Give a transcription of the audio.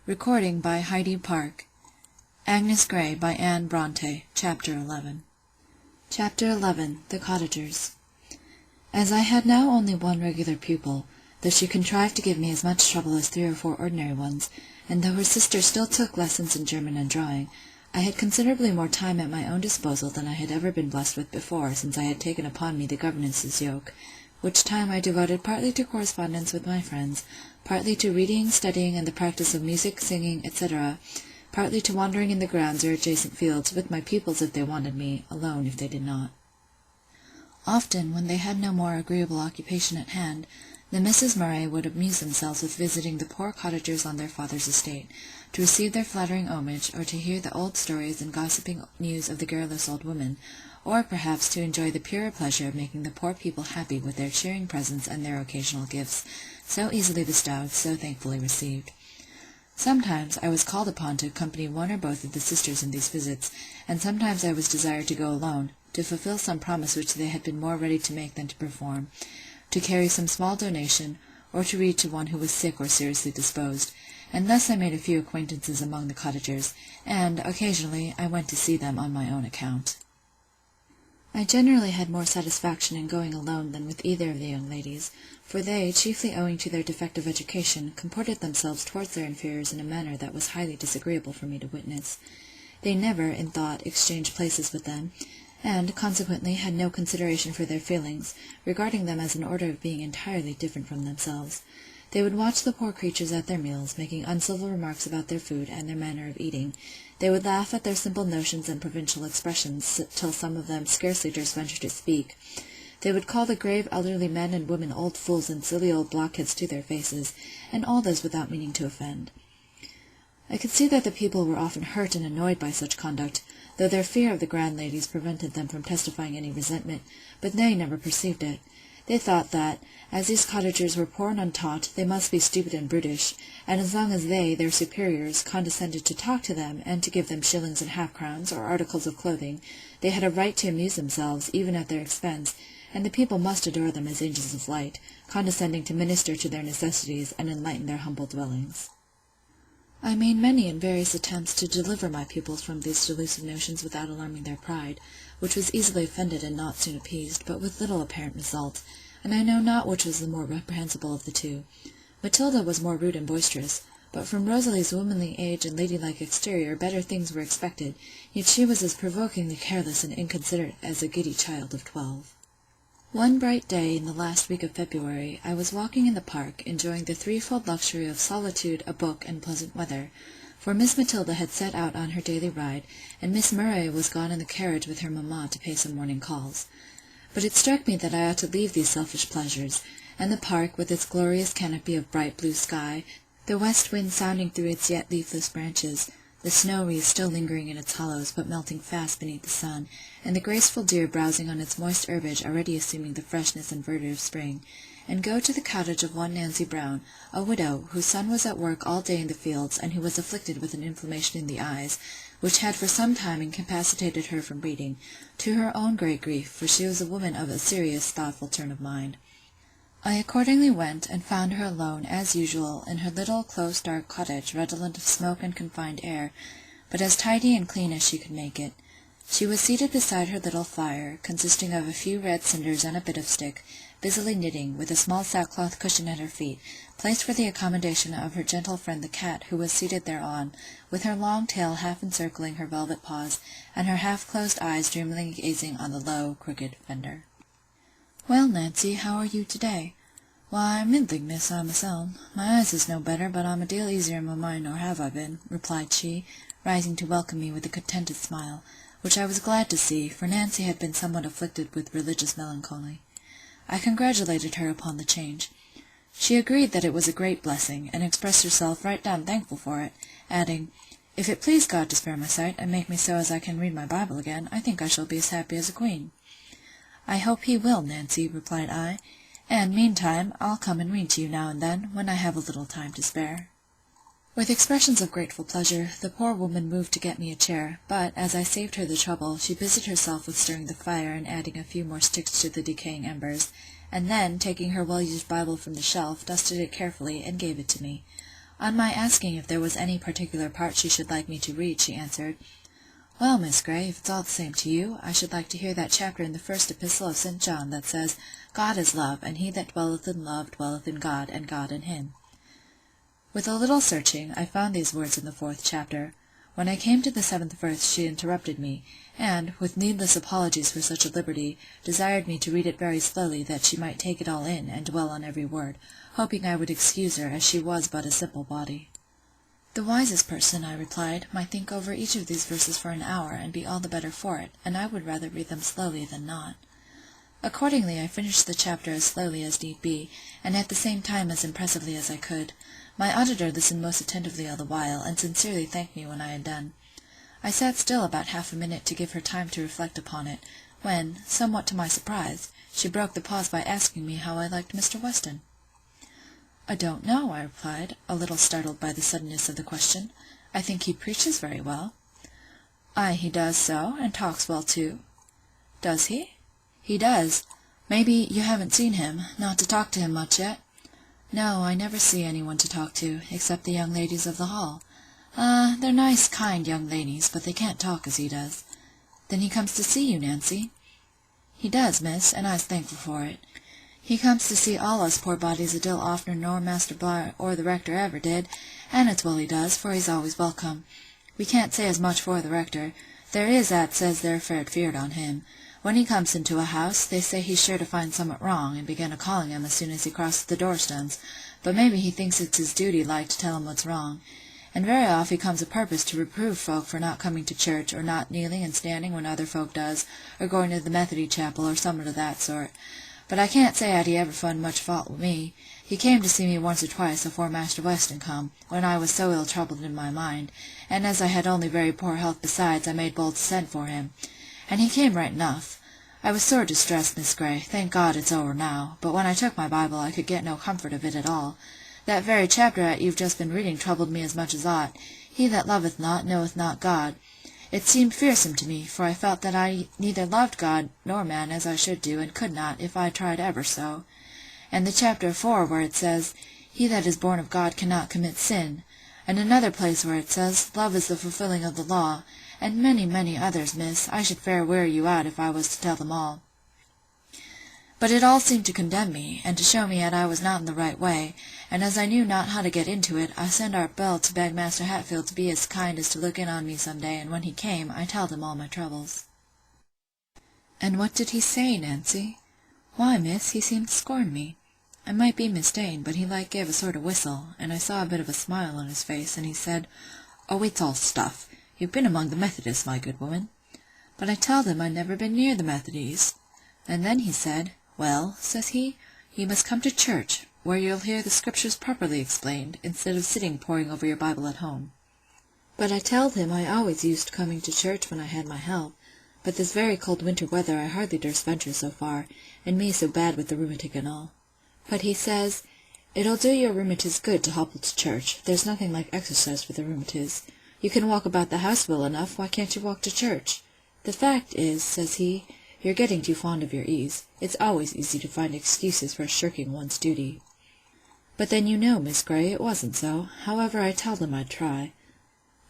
Recording by Hpark. Agnes Grey by Anne Bronte. Chapter 11. Chapter 11. The Cottagers. As I had now only one regular pupil, though she contrived to give me as much trouble as 3 or 4 ordinary ones, and though her sister still took lessons in German and drawing, I had considerably more time at my own disposal than I had ever been blessed with before, since I had taken upon me the governess's yoke, which time I devoted partly to correspondence with my friends, partly to reading, studying, and the practice of music, singing, etc., partly to wandering in the grounds or adjacent fields, with my pupils if they wanted me, alone if they did not. Often, when they had no more agreeable occupation at hand, the Misses Murray would amuse themselves with visiting the poor cottagers on their father's estate, to receive their flattering homage, or to hear the old stories and gossiping news of the garrulous old woman, or perhaps to enjoy the purer pleasure of making the poor people happy with their cheering presents and their occasional gifts, so easily bestowed, so thankfully received. Sometimes I was called upon to accompany one or both of the sisters in these visits, and sometimes I was desired to go alone, to fulfill some promise which they had been more ready to make than to perform, to carry some small donation, or to read to one who was sick or seriously disposed, and thus I made a few acquaintances among the cottagers, and, occasionally, I went to see them on my own account. I generally had more satisfaction in going alone than with either of the young ladies, for they, chiefly owing to their defective education, comported themselves towards their inferiors in a manner that was highly disagreeable for me to witness. They never, in thought, exchanged places with them, and, consequently, had no consideration for their feelings, regarding them as an order of being entirely different from themselves. They would watch the poor creatures at their meals, making uncivil remarks about their food and their manner of eating. They would laugh at their simple notions and provincial expressions, till some of them scarcely durst venture to speak. They would call the grave elderly men and women old fools and silly old blockheads to their faces, and all this without meaning to offend. I could see that the people were often hurt and annoyed by such conduct, though their fear of the grand ladies prevented them from testifying any resentment, but they never perceived it. They thought that, as these cottagers were poor and untaught, they must be stupid and brutish, and as long as they, their superiors, condescended to talk to them, and to give them shillings and half-crowns, or articles of clothing, they had a right to amuse themselves, even at their expense, and the people must adore them as angels of light, condescending to minister to their necessities, and enlighten their humble dwellings. I made many and various attempts to deliver my pupils from these delusive notions without alarming their pride, which was easily offended and not soon appeased, but with little apparent result, and I know not which was the more reprehensible of the two. Matilda was more rude and boisterous, but from Rosalie's womanly age and ladylike exterior better things were expected, yet she was as provokingly careless and inconsiderate as a giddy child of 12. One bright day in the last week of February, I was walking in the park, enjoying the threefold luxury of solitude, a book, and pleasant weather, for Miss Matilda had set out on her daily ride, and Miss Murray was gone in the carriage with her mamma to pay some morning calls. But it struck me that I ought to leave these selfish pleasures, and the park, with its glorious canopy of bright blue sky, the west wind sounding through its yet leafless branches, the snow wreath still lingering in its hollows but melting fast beneath the sun, and the graceful deer browsing on its moist herbage already assuming the freshness and verdure of spring, and go to the cottage of one Nancy Brown, a widow, whose son was at work all day in the fields, and who was afflicted with an inflammation in the eyes, which had for some time incapacitated her from reading, to her own great grief, for she was a woman of a serious, thoughtful turn of mind. I accordingly went, and found her alone, as usual, in her little, close, dark cottage, redolent of smoke and confined air, but as tidy and clean as she could make it. She was seated beside her little fire, consisting of a few red cinders and a bit of stick, busily knitting, with a small sackcloth cushion at her feet, placed for the accommodation of her gentle friend the cat, who was seated thereon, with her long tail half encircling her velvet paws, and her half-closed eyes dreamily gazing on the low, crooked fender. "Well, Nancy, how are you to-day?" "Why, middling, miss, I'm myseln. My eyes is no better, but I'm a deal easier in my mind nor have I been," replied she, rising to welcome me with a contented smile, which I was glad to see, for Nancy had been somewhat afflicted with religious melancholy. I congratulated her upon the change. She agreed that it was a great blessing, and expressed herself right down thankful for it, adding, "If it please God to spare my sight, and make me so as I can read my Bible again, I think I shall be as happy as a queen." "I hope he will, Nancy," replied I, "and, meantime, I'll come and read to you now and then, when I have a little time to spare." With expressions of grateful pleasure, the poor woman moved to get me a chair, but, as I saved her the trouble, she busied herself with stirring the fire and adding a few more sticks to the decaying embers, and then, taking her well-used Bible from the shelf, dusted it carefully, and gave it to me. On my asking if there was any particular part she should like me to read, she answered, "Well, Miss Grey, if it's all the same to you, I should like to hear that chapter in the first epistle of St. John that says, 'God is love, and he that dwelleth in love dwelleth in God, and God in him.'" With a little searching, I found these words in the 4th chapter. When I came to the 7th verse, she interrupted me, and, with needless apologies for such a liberty, desired me to read it very slowly, that she might take it all in, and dwell on every word, hoping I would excuse her, as she was but a simple body. "The wisest person," I replied, "might think over each of these verses for an hour, and be all the better for it, and I would rather read them slowly than not." Accordingly, I finished the chapter as slowly as need be, and at the same time as impressively as I could. My auditor listened most attentively all the while, and sincerely thanked me when I had done. I sat still about half a minute to give her time to reflect upon it, when, somewhat to my surprise, she broke the pause by asking me how I liked Mr. Weston. "I don't know," I replied, a little startled by the suddenness of the question. "I think he preaches very well." "Aye, he does so, and talks well too." "Does he?" "He does. Maybe you haven't seen him, not to talk to him much yet?" "No, I never see anyone to talk to, except the young ladies of the hall." They're nice, kind young ladies, but they can't talk as he does." "Then he comes to see you, Nancy?" "He does, miss, and I's thankful for it. He comes to see all us poor bodies a deal oftener nor Master Bligh or the rector ever did, and it's well he does, for he's always welcome. We can't say as much for the rector. There is 'at says they're fair feared on him. When he comes into a house, they say he's sure to find summat wrong, and begin a-calling him as soon as he crosses the door-stones, but maybe he thinks it's his duty like to tell him what's wrong. And very oft he comes a-purpose to reprove folk for not coming to church, or not kneeling and standing when other folk does, or going to the Methody chapel, or summat of that sort. But I can't say 'at he ever fund much fault with me. He came to see me once or twice afore Master Weston come, when I was so ill troubled in my mind, and as I had only very poor health besides, I made bold to send for him. And he came right enough. I was sore distressed, Miss Grey. Thank God it's over now. But when I took my Bible I could get no comfort of it at all. That very chapter 'at you've just been reading troubled me as much as aught. He that loveth not knoweth not God. It seemed fearsome to me, for I felt that I neither loved God nor man as I should do, and could not, if I tried ever so. And the chapter afore, where it says, 'He that is born of God cannot commit sin,' and another place where it says, 'Love is the fulfilling of the law,' and many, many others, miss. I should fair wear you out if I was to tell them all. But it all seemed to condemn me, and to show me 'at I was not in the right way, and as I knew not how to get into it, I sent our Bell to beg Master Hatfield to be as kind as to look in on me some day, and when he came, I told him all my troubles." "And what did he say, Nancy?" "Why, miss, he seemed to scorn me. I might be misda'en, but he gave a sort of whistle, and I saw a bit of a smile on his face, and he said, 'Oh, it's all stuff. You've been among the Methodists, my good woman.' But I told him I'd never been near the Methodies. And then he said, 'Well,' says he, 'you must come to church, where you'll hear the Scriptures properly explained, instead of sitting poring over your Bible at home.' But I told him I always used coming to church when I had my health, but this very cold winter weather I hardly durst venture so far, and me so bad with the rheumatic and all. But he says, 'It'll do your rheumatiz good to hobble to church. There's nothing like exercise for the rheumatiz. You can walk about the house well enough, why can't you walk to church? The fact is,' says he, 'you're getting too fond of your ease. It's always easy to find excuses for shirking one's duty.' But then you know, Miss Grey, it wasn't so. However, I told him I'd try.